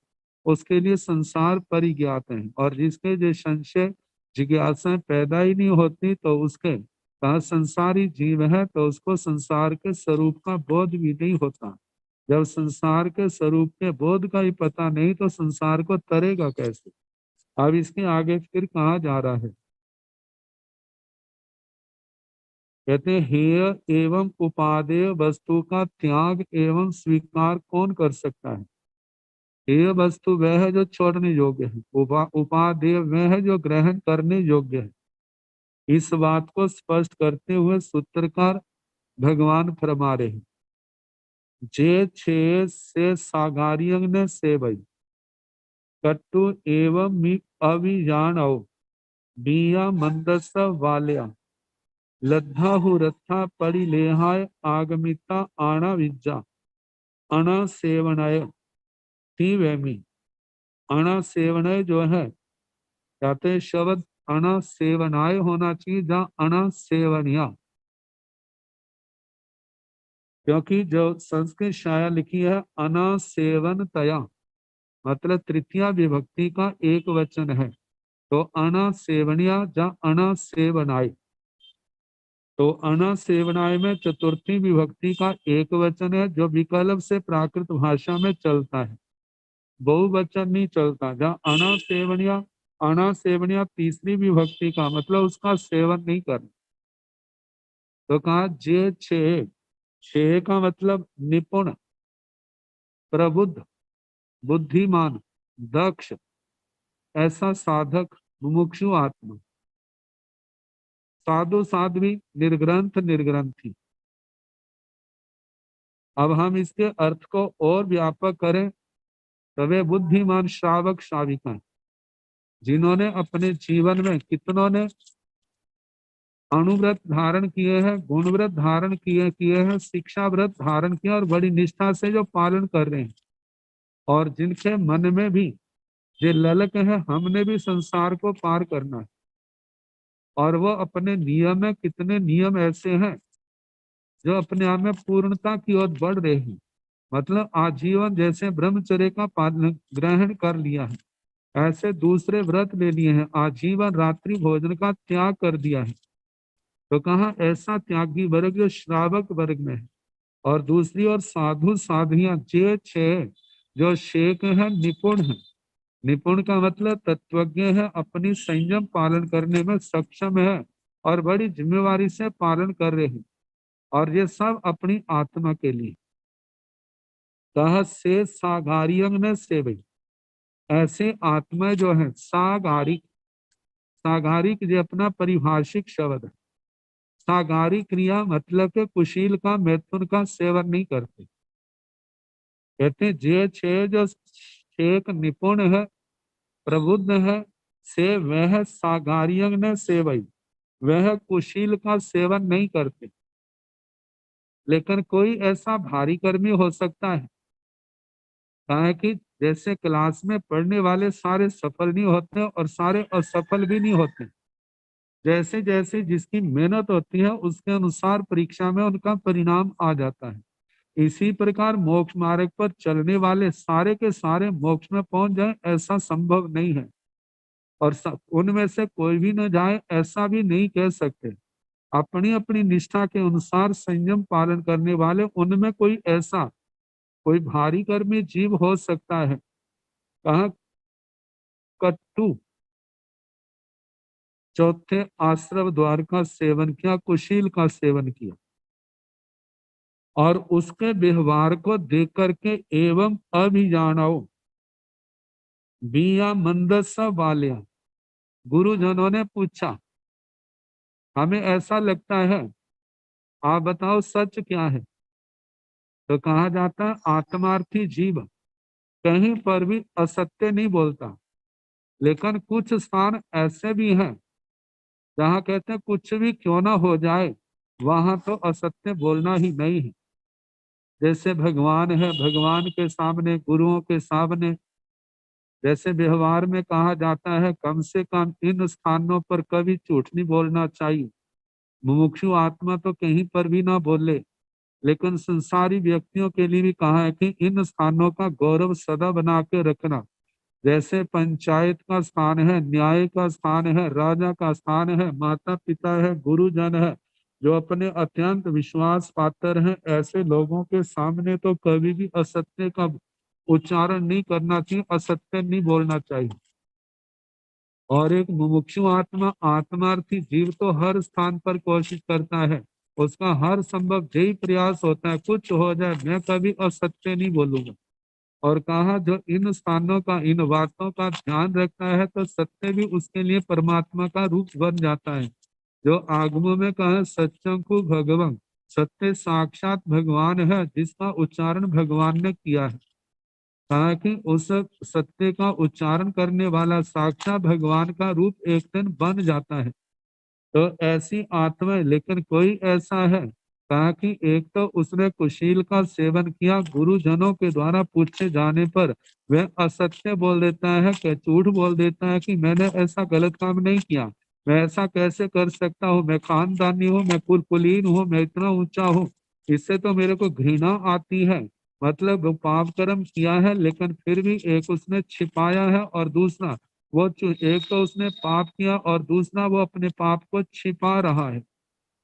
उसके लिए संसार परिज्ञात है। और जिसके जो संशय जिज्ञासा पैदा ही नहीं होती तो उसके कहा संसारी जीव है, तो उसको संसार के स्वरूप का बोध भी नहीं होता। जब संसार के स्वरूप के बोध का ही पता नहीं तो संसार को तरेगा कैसे। अब इसके आगे फिर कहा जा रहा है, कहते हैं हेय एवं उपादेय वस्तु का त्याग एवं स्वीकार कौन कर सकता है। हेय वस्तु वह है जो छोड़ने योग्य है, उपादेय वह है जो ग्रहण करने योग्य है। इस बात को स्पष्ट करते हुए सूत्रकार भगवान फरमा रहे हैं, जे छे से सागारियंग ने से भई कट्टु एवं मी अभिजान बिया मंदस वाल्या लद्धा रथा पड़ी लेहाय आगमिता आना विज्जा अना सेवनय थी वहमी। अना सेवनय जो है कहते शब्द अना सेवनाय होना चाहिए, जहाँ अना सेवनिया क्योंकि जो संस्कृत शाया लिखी है अनासेवनतया, मतलब तृतीया विभक्ति का एक वचन है। तो अनासेवनिया या अनासेवनाय, तो अनासेवनाय में चतुर्थी विभक्ति का एक वचन है जो विकल्प से प्राकृत भाषा में चलता है, बहुवचन नहीं चलता। जहाँ अनासेवनिया, अनासेवनिया तीसरी विभक्ति का मतलब उसका सेवन नहीं करना। तो कहा जे छे, छे का मतलब निपुण, प्रबुद्ध, बुद्धिमान, दक्ष, ऐसा साधक, मुमुक्षु आत्मा, साधु साध्वी, निर्ग्रंथ निर्ग्रंथी। अब हम इसके अर्थ को और व्यापक करें तो वे बुद्धिमान श्रावक श्राविका जिन्होंने अपने जीवन में कितनों ने अणुव्रत धारण किए हैं, गुणव्रत धारण किए किए हैं, शिक्षा व्रत धारण किया और बड़ी निष्ठा से जो पालन कर रहे हैं, और जिनके मन में भी ये ललक है हमने भी संसार को पार करना है, और वो अपने नियम में कितने नियम ऐसे हैं जो अपने आप में पूर्णता की ओर बढ़ रहे हैं, मतलब आजीवन जैसे ब्रह्मचर्य का पालन ग्रहण कर लिया है, ऐसे दूसरे व्रत ले लिए हैं, आजीवन रात्रि भोजन का त्याग कर दिया है। तो कहा ऐसा त्यागी वर्ग जो श्रावक वर्ग में है, और दूसरी ओर साधु साधियां जे छे जो शेख है, निपुण है। निपुण का मतलब तत्वज्ञ है, अपनी संयम पालन करने में सक्षम है और बड़ी जिम्मेवारी से पालन कर रहे हैं, और ये सब अपनी आत्मा के लिए। कहा से सागारियंग ने सेवई, ऐसे आत्मा जो है सागारिक, सागारिक ये अपना परिभाषिक शब्द है। सागारी क्रिया मतलब के कुशील का, मैथुन का सेवन नहीं करते। कहते जे छे जो शेख निपुण है, प्रबुद्ध है, से वह सागारियंग ने सेवई, वह कुशील का सेवन नहीं करते। लेकिन कोई ऐसा भारी कर्मी हो सकता है, कहा कि जैसे क्लास में पढ़ने वाले सारे सफल नहीं होते और सारे असफल भी नहीं होते, जैसे जैसे जिसकी मेहनत होती है उसके अनुसार परीक्षा में उनका परिणाम आ जाता है। इसी प्रकार मोक्ष मार्ग पर चलने वाले सारे के सारे मोक्ष में पहुंच जाए ऐसा संभव नहीं है, और उनमें से कोई भी न जाए ऐसा भी नहीं कह सकते। अपनी अपनी निष्ठा के अनुसार संयम पालन करने वाले उनमें कोई ऐसा कोई भारी कर्मी जीव हो सकता है। कहा कट्टू, चौथे आश्रव द्वार का सेवन किया, कुशील का सेवन किया, और उसके व्यवहार को देख करके एवं अभिजानाओ बिया मंदसा वालिया, गुरुजनों ने पूछा हमें ऐसा लगता है, आप बताओ सच क्या है। तो कहा जाता है आत्मार्थी जीव कहीं पर भी असत्य नहीं बोलता, लेकिन कुछ स्थान ऐसे भी हैं जहाँ कहते हैं कुछ भी क्यों ना हो जाए वहां तो असत्य बोलना ही नहीं है। जैसे भगवान है, भगवान के सामने, गुरुओं के सामने, जैसे व्यवहार में कहा जाता है कम से कम इन स्थानों पर कभी झूठ नहीं बोलना चाहिए। मुमुक्षु आत्मा तो कहीं पर भी ना बोले, लेकिन संसारी व्यक्तियों के लिए भी कहा है कि इन स्थानों का गौरव सदा बना के रखना। जैसे पंचायत का स्थान है, न्याय का स्थान है, राजा का स्थान है, माता पिता है, गुरुजन है, जो अपने अत्यंत विश्वास पात्र हैं, ऐसे लोगों के सामने तो कभी भी असत्य का उच्चारण नहीं करना चाहिए, असत्य नहीं बोलना चाहिए। और एक मुमुक्षु आत्मा, आत्मार्थी जीव तो हर स्थान पर कोशिश करता है, उसका हर संभव यही प्रयास होता है कुछ हो जाए मैं कभी असत्य नहीं बोलूंगा। और कहा जो इन स्थानों का, इन बातों का ध्यान रखता है तो सत्य भी उसके लिए परमात्मा का रूप बन जाता है। जो आगमों में कहा सत्यं को भगवान, सत्य साक्षात भगवान है जिसका उच्चारण भगवान ने किया है। कहा कि उस सत्य का उच्चारण करने वाला साक्षात भगवान का रूप एक दिन बन जाता है। तो ऐसी आत्मा, लेकिन कोई ऐसा है, कहा कि एक तो उसने कुशील का सेवन किया, गुरुजनों के द्वारा पूछे जाने पर वह असत्य बोल देता है, कि झूठ बोल देता है कि मैंने ऐसा गलत काम नहीं किया, मैं ऐसा कैसे कर सकता हूँ, मैं खानदानी हूँ, मैं कुलीन हूँ, मैं इतना ऊंचा हूँ। इससे तो मेरे को घृणा आती है। मतलब वो पाप कर्म किया है लेकिन फिर भी एक उसने छिपाया है, और दूसरा एक तो उसने पाप किया और दूसरा वो अपने पाप को छिपा रहा है।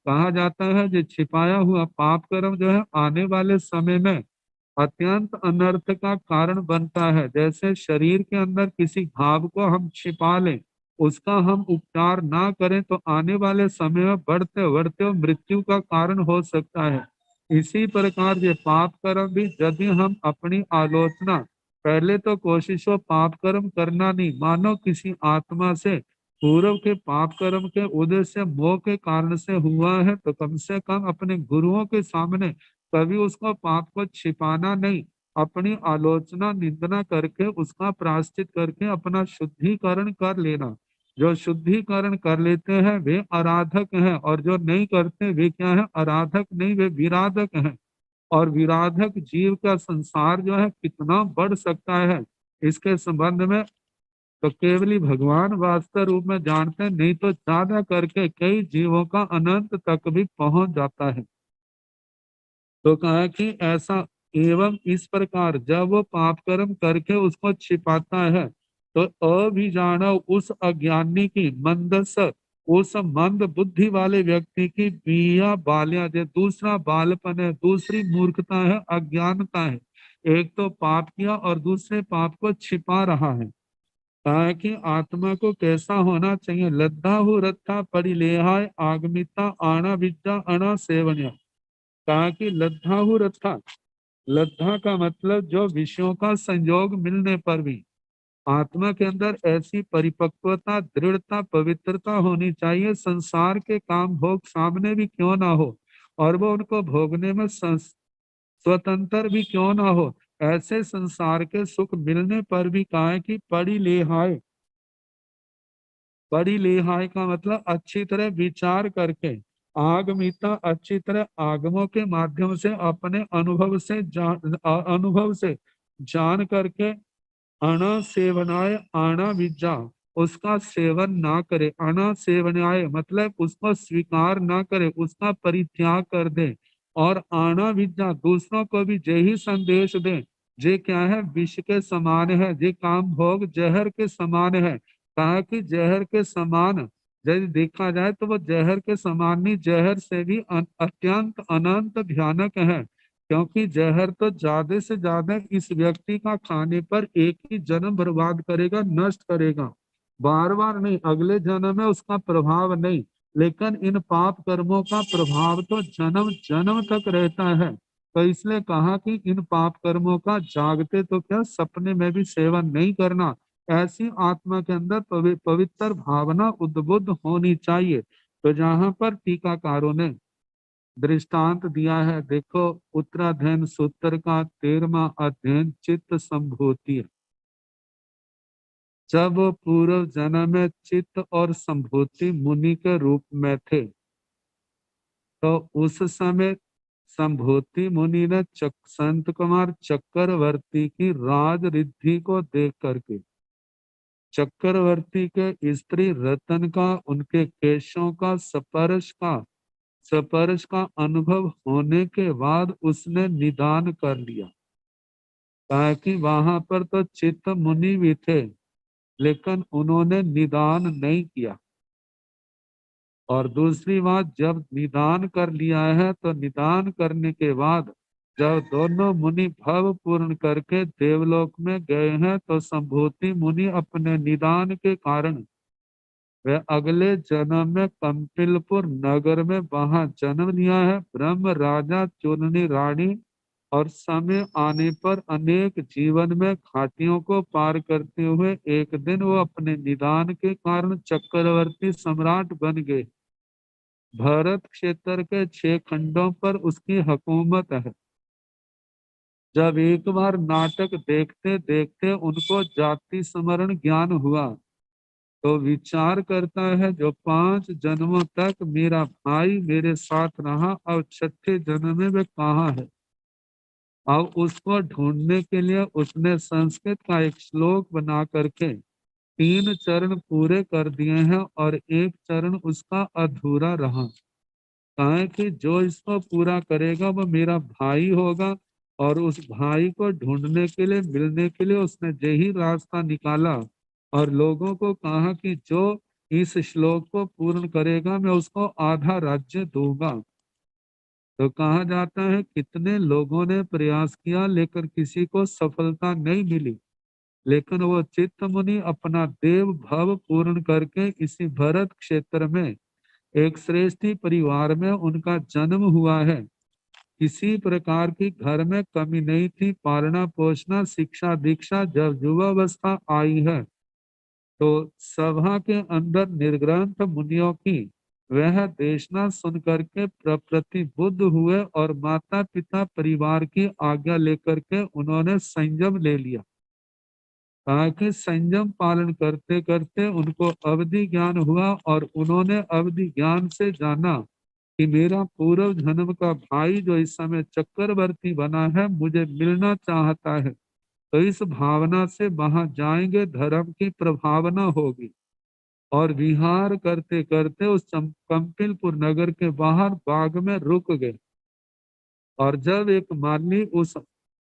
कहा जाता है जो छिपाया हुआ पाप कर्म जो है आने वाले समय में अत्यंत अनर्थ का कारण बनता है। जैसे शरीर के अंदर किसी घाव को हम छिपा लें, उसका हम उपचार ना करें तो आने वाले समय में बढ़ते बढ़ते मृत्यु का कारण हो सकता है। इसी प्रकार ये पाप कर्म भी यदि हम अपनी आलोचना, पहले तो कोशिश हो पाप कर्म करना नहीं, मानो किसी आत्मा से पूर्व के पाप कर्म के उद्देश्य मोह के कारण से हुआ है, तो कम से कम अपने गुरुओं के सामने कभी उसको पाप को छिपाना नहीं, अपनी आलोचना निंदना करके उसका प्रायश्चित करके अपना शुद्धिकरण कर लेना। जो शुद्धिकरण कर लेते हैं वे आराधक हैं, और जो नहीं करते वे क्या है, आराधक नहीं, वे विराधक हैं। और विराधक जीव का संसार जो है कितना बढ़ सकता है, इसके संबंध में तो केवली भगवान वास्तव रूप में जानते हैं, नहीं तो ज्यादा करके कई जीवों का अनंत तक भी पहुंच जाता है। तो कहा कि ऐसा एवं इस प्रकार जब वो पाप कर्म करके उसको छिपाता है, तो अभिजानव उस अज्ञानी की मंदस, उस मंद बुद्धि वाले व्यक्ति की बिया बाल्या, जो दूसरा बालपन है, दूसरी मूर्खता है, अज्ञानता है। एक तो पाप किया और दूसरे पाप को छिपा रहा है। कहा है कि आत्मा को कैसा होना चाहिए, लद्धा हो रथा परिलेहाय आगमिता आना विद्या अना सेवन्या। कहा कि लद्धाहु रथा, लद्धा का मतलब जो विषयों का संयोग मिलने पर भी आत्मा के अंदर ऐसी परिपक्वता, दृढ़ता, पवित्रता होनी चाहिए, संसार के काम भोग सामने भी क्यों ना हो और वो उनको भोगने में स्वतंत्र भी क्यों ना हो, ऐसे संसार के सुख मिलने पर भी कहा है कि पड़ी लेहाय। बड़ी लिहाई का मतलब अच्छी तरह विचार करके, आगमिता अच्छी तरह आगमों के माध्यम से अपने अनुभव से जान करके, अना सेवनाय आना विज्ञा, उसका सेवन ना करे, अना सेवनाय मतलब उसको स्वीकार ना करे, उसका परित्याग कर दे। और आना विज्ञा दूसरों को भी यही संदेश दे, जे क्या है, विष के समान है, जे काम भोग जहर के समान है। कहा कि जहर के समान यदि देखा जाए तो वो जहर के समान नहीं, जहर से भी अत्यंत अनंत भयानक है। क्योंकि जहर तो ज्यादा से ज्यादा इस व्यक्ति का खाने पर एक ही जन्म बर्बाद करेगा, नष्ट करेगा, बार बार नहीं, अगले जन्म में उसका प्रभाव नहीं। लेकिन इन पाप कर्मों का प्रभाव तो जन्म जन्म तक रहता है। तो इसलिए कहा कि इन पाप कर्मों का जागते तो क्या, सपने में भी सेवन नहीं करना। ऐसी आत्मा के अंदर पवित्र भावना उद्बुद्ध होनी चाहिए। तो जहां पर टीकाकारों ने दृष्टांत दिया है, देखो उत्तराध्ययन सूत्र का 13वां अध्ययन चित्त संभूति है। जब वो पूर्व जन्म में चित्त और संभूति मुनि के रूप में थे, तो उस समय संभूति मुनि ने संत कुमार चक्रवर्ती की राज रिद्धि को देख करके, चक्रवर्ती के स्त्री रतन का, उनके केशों का स्पर्श का अनुभव होने के बाद उसने निदान कर लिया। ताकि वहां पर तो चित्त मुनि भी थे लेकिन उन्होंने निदान नहीं किया। और दूसरी बात, जब निदान कर लिया है तो निदान करने के बाद जब दोनों मुनि भव पूर्ण करके देवलोक में गए हैं, तो संभूति मुनि अपने निदान के कारण वह अगले जन्म में कंपिलपुर नगर में वहां जन्म लिया है, ब्रह्म राजा चूर्णी रानी। और समय आने पर अनेक जीवन में घाटियों को पार करते हुए एक दिन वो अपने निदान के कारण चक्रवर्ती सम्राट बन गए। भारत क्षेत्र के 6 खंडों पर उसकी हुकूमत है। जब एक बार नाटक देखते देखते उनको जाति स्मरण ज्ञान हुआ, तो विचार करता है जो 5 जन्मों तक मेरा भाई मेरे साथ रहा, अब छठे जन्म में वह कहाँ है। अब उसको ढूंढने के लिए उसने संस्कृत का एक श्लोक बना करके 3 चरण पूरे कर दिए हैं और एक चरण उसका अधूरा रहा। कहा है कि जो इसको पूरा करेगा वो मेरा भाई होगा। और उस भाई को ढूंढने के लिए, मिलने के लिए उसने यही रास्ता निकाला। और लोगों को कहा कि जो इस श्लोक को पूर्ण करेगा मैं उसको आधा राज्य दूंगा। तो कहा जाता है कितने लोगों ने प्रयास किया लेकिन किसी को सफलता नहीं मिली। लेकिन वो चित्त मुनि अपना देव भाव पूर्ण करके इसी भरत क्षेत्र में एक श्रेष्ठी परिवार में उनका जन्म हुआ है। किसी प्रकार की घर में कमी नहीं थी, पालना पोषणा शिक्षा दीक्षा जब युवावस्था आई है तो सभा के अंदर निर्ग्रंथ मुनियों की वह देशना सुन करके प्रतिबुद्ध हुए और माता पिता परिवार की आज्ञा लेकर के उन्होंने संयम ले लिया। ताकि संयम पालन करते करते उनको अवधि ज्ञान हुआ और उन्होंने अवधि ज्ञान से जाना कि मेरा पूर्व जन्म का भाई जो इस समय चक्रवर्ती बना है मुझे मिलना चाहता है। तो इस भावना से वहां जाएंगे, धर्म की प्रभावना होगी। और विहार करते करते उस कंपिलपुर नगर के बाहर बाग में रुक गए। और जब एक माली उस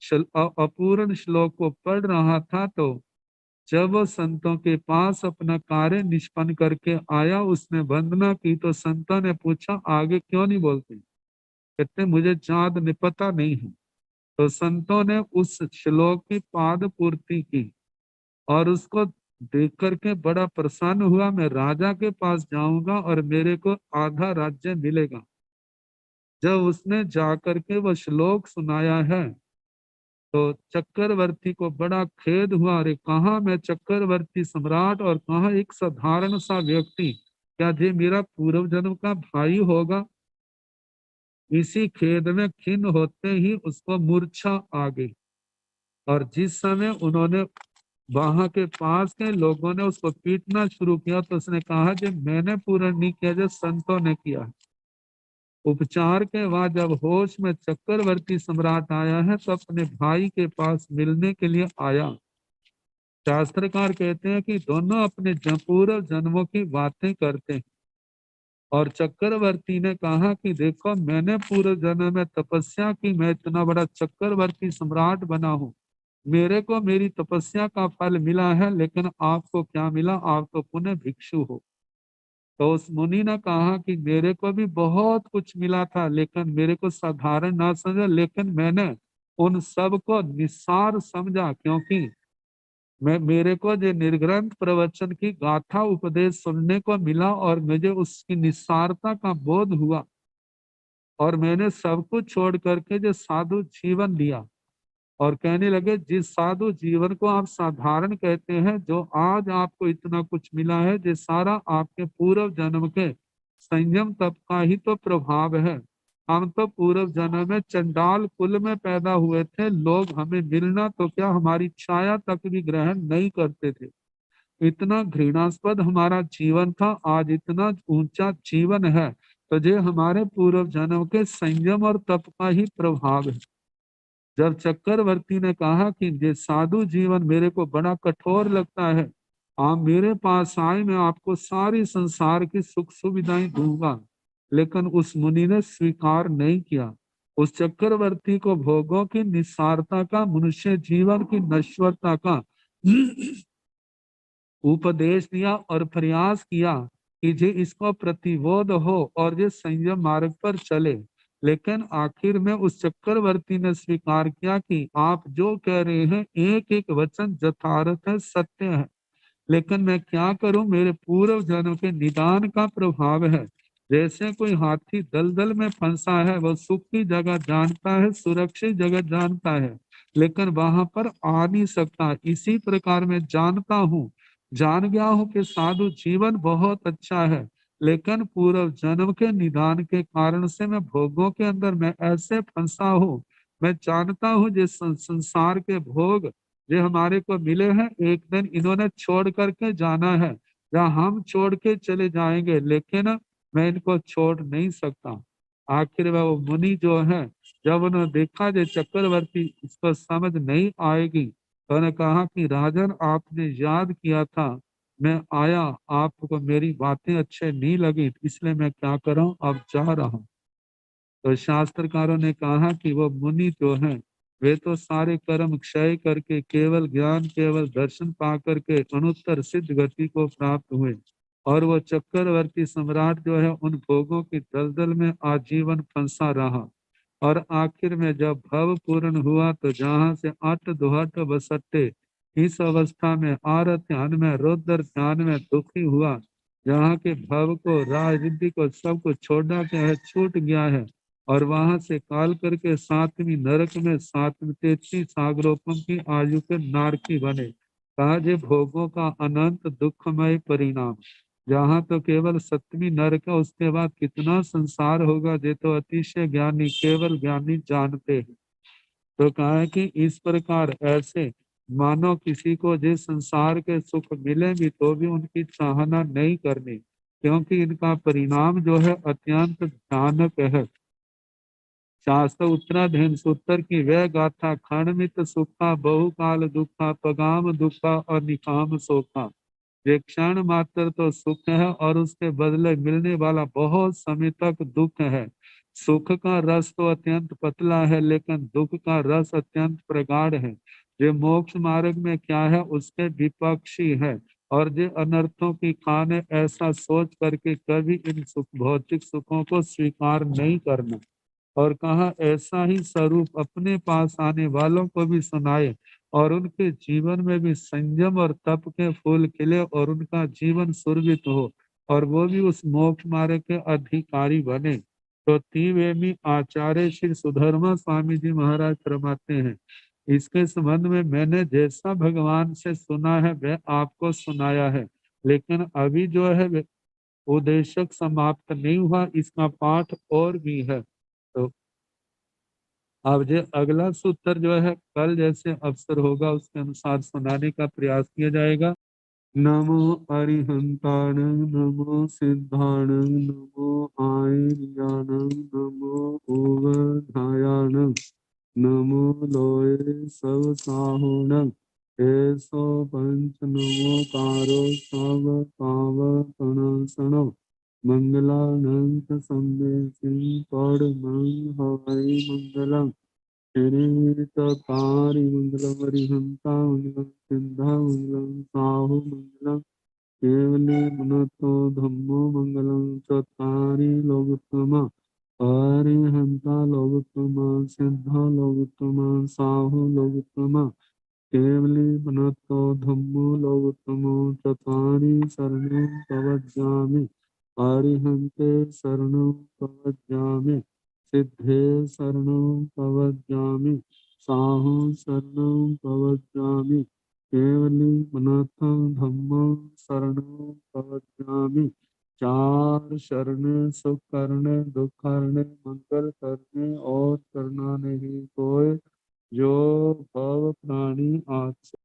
अपूर्ण श्लोक को पढ़ रहा था तो जब वो संतों के पास अपना कार्य निष्पन्न करके आया, उसने वंदना की तो संतों ने पूछा आगे क्यों नहीं बोलते। कहते मुझे याद नहीं, पता नहीं है। तो संतों ने उस श्लोक की पाद पूर्ति की और उसको देख करके बड़ा प्रसन्न हुआ। मैं राजा के पास जाऊंगा और मेरे को आधा राज्य मिलेगा। जब उसने जाकर के वह श्लोक सुनाया है तो चक्रवर्ती को बड़ा खेद हुआ। अरे कहाँ मैं चक्रवर्ती सम्राट और कहाँ एक साधारण सा व्यक्ति, क्या ये मेरा पूर्व जन्म का भाई होगा। इसी खेद में खिन्न होते ही उसको मूर्छा आ गई। और जिस समय उन्होंने वहां के पास के लोगों ने उसको पीटना शुरू किया तो उसने कहा कि मैंने पूरा नहीं किया जो संतों ने किया। उपचार के बाद जब होश में चक्रवर्ती सम्राट आया है तो अपने भाई के पास मिलने के लिए आया। शास्त्रकार कहते हैं कि दोनों अपने पूर्व जन्मों की बातें करते हैं। और चक्रवर्ती ने कहा कि देखो मैंने पूर्व जन्म में तपस्या की, मैं इतना बड़ा चक्रवर्ती सम्राट बना हूँ, मेरे को मेरी तपस्या का फल मिला है, लेकिन आपको क्या मिला, आप तो पुनः भिक्षु हो। तो उस मुनि ने कहा कि मेरे को भी बहुत कुछ मिला था लेकिन मेरे को साधारण ना समझा, लेकिन मैंने उन सब को निस्सार समझा क्योंकि मैं मेरे को जो निर्ग्रंथ प्रवचन की गाथा उपदेश सुनने को मिला और मुझे उसकी निस्सारता का बोध हुआ। और मैंने सब कुछ छोड़ करके जो साधु जीवन लिया। और कहने लगे जिस साधु जीवन को आप साधारण कहते हैं, जो आज आपको इतना कुछ मिला है, ये सारा आपके पूर्व जन्म के संयम तप का ही तो प्रभाव है। हम तो पूर्व जन्म में चंडाल कुल में पैदा हुए थे, लोग हमें मिलना तो क्या हमारी छाया तक भी ग्रहण नहीं करते थे। इतना घृणास्पद हमारा जीवन था, आज इतना ऊंचा जीवन है। तो ये हमारे पूर्व जन्म के संयम और तप का ही प्रभाव है। जब चक्रवर्ती ने कहा कि ये साधु जीवन मेरे को बड़ा कठोर लगता है, आप मेरे पास आए, मैं आपको सारी संसार की सुख सुविधाएं दूंगा, लेकिन उस मुनि ने स्वीकार नहीं किया। उस चक्रवर्ती को भोगों की निस्सारता का, मनुष्य जीवन की नश्वरता का उपदेश दिया और प्रयास किया कि जे इसको प्रतिबोध हो और ये संयम मार्ग पर चले। लेकिन आखिर में उस चक्रवर्ती ने स्वीकार किया कि आप जो कह रहे हैं एक एक वचन यथार्थ है, सत्य है, लेकिन मैं क्या करूं, मेरे पूर्व जन्म के निदान का प्रभाव है। जैसे कोई हाथी दलदल में फंसा है, वह सूखी जगह जानता है, सुरक्षित जगह जानता है, लेकिन वहां पर आ नहीं सकता। इसी प्रकार मैं जानता हूँ, जान गया हूँ कि साधु जीवन बहुत अच्छा है, लेकिन पूर्व जन्म के निदान के कारण से मैं भोगों के अंदर मैं ऐसे फंसा हूँ। मैं जानता हूँ जिस संसार के भोग जो हमारे को मिले हैं, एक दिन इन्होंने छोड़ करके जाना है, या हम छोड़ के चले जाएंगे, लेकिन मैं इनको छोड़ नहीं सकता। आखिर में वो मुनि जो है, जब उन्होंने देखा जो चक्रवर्ती इसको समझ नहीं आएगी, तो उन्होंने कहा कि राजन आपने याद किया था मैं आया, आपको मेरी बातें अच्छे नहीं लगी, इसलिए मैं क्या करूं, अब जा रहा हूं। तो शास्त्रकारों ने कहा कि वो मुनि जो हैं वे तो सारे कर्म क्षय करके केवल ज्ञान, केवल दर्शन पा करके अनुत्तर सिद्ध गति को प्राप्त हुए, और वो चक्रवर्ती सम्राट जो है उन भोगों की दलदल में आजीवन फंसा रहा। और आखिर में जब भव पूर्ण हुआ तो जहाँ से अट दुहट बसट्टे, इस अवस्था में आर ध्यान में रुद्र ध्यान में दुखी हुआ, जहाँ के भव को राजरिद्धि को सब कुछ छोड़ना क्या है, छूट गया है। और वहां से काल करके सातवीं नरक में सातवीं 33 सागरोपम की आयु के नारकी बने। कहा जे भोगों का अनंत दुखमय परिणाम, जहाँ तो केवल सतवीं नरक है, उसके बाद कितना संसार होगा ये तो अतिशय ज्ञानी केवल ज्ञानी जानते हैं। तो कहा है कि इस प्रकार ऐसे मानो किसी को जिस संसार के सुख मिले भी तो भी उनकी चाहना नहीं करनी, क्योंकि इनका परिणाम जो है अत्यंत भयानक है। शास्त्र उत्तराधीन सूत्र की वह गाथा, खंडमित सुखा बहुकाल दुखा पगाम दुखा और निकाम सोखा। ये क्षण मात्र तो सुख है और उसके बदले मिलने वाला बहुत समय तक दुख है। सुख का रस तो अत्यंत पतला है, लेकिन दुख का रस अत्यंत प्रगाढ़ है। ये मोक्ष मार्ग में क्या है, उसके विपक्षी है। और ये अनर्थों की खान है, ऐसा सोच करके कभी इन सुख भौतिक सुखों को स्वीकार नहीं करना। और कहा ऐसा ही स्वरूप अपने पास आने वालों को भी सुनाए, और उनके जीवन में भी संयम और तप के फूल खिले और उनका जीवन सुरभित हो, और वो भी उस मोक्ष मार्ग के अधिकारी बने। तो तिवेमी आचार्य श्री सुधर्मा स्वामी जी महाराज फरमाते हैं, इसके संबंध में मैंने जैसा भगवान से सुना है वह आपको सुनाया है, लेकिन अभी जो है उद्देशक समाप्त नहीं हुआ, इसका पाठ और भी है। तो अब जो अगला सूत्र जो है कल जैसे अवसर होगा उसके अनुसार सुनाने का प्रयास किया जाएगा। नमो अरिहंताण, नमो सिद्धाण, नमो आयर्याण, नमो ओवधायाण, नमो लोये सब साहुण, ऐसो पंच नमो कारो सब पाव प्रणसण, मंगलानंत संदेशिं पौड़मं हवै मंगलम्। कारी मंगलम हरिहंता मंगलम सिद्धा मंगलम साहु मंगलम, केवली मनतो धम्मो मंगलम चत्वारि लोकोत्तमा, हरिहंता लोकोत्तमा, सिद्धा लोकोत्तमा, साहु लोकोत्तमा, केवली मनतो धम्मो लोकोत्तमो, चत्वारि शरणं प्रवज्जामि, अरिहन्ते शरणं प्रवज्जामि, सिद्धे शरणं प्रवज्जामि, साहु शरणं प्रवज्जामि, केवली मनथं धम्मं शरणं प्रवज्जामि। चार शरण सुख करने दुख करने मंगल करने और करना नहीं कोई, जो भव प्राणी आत्मा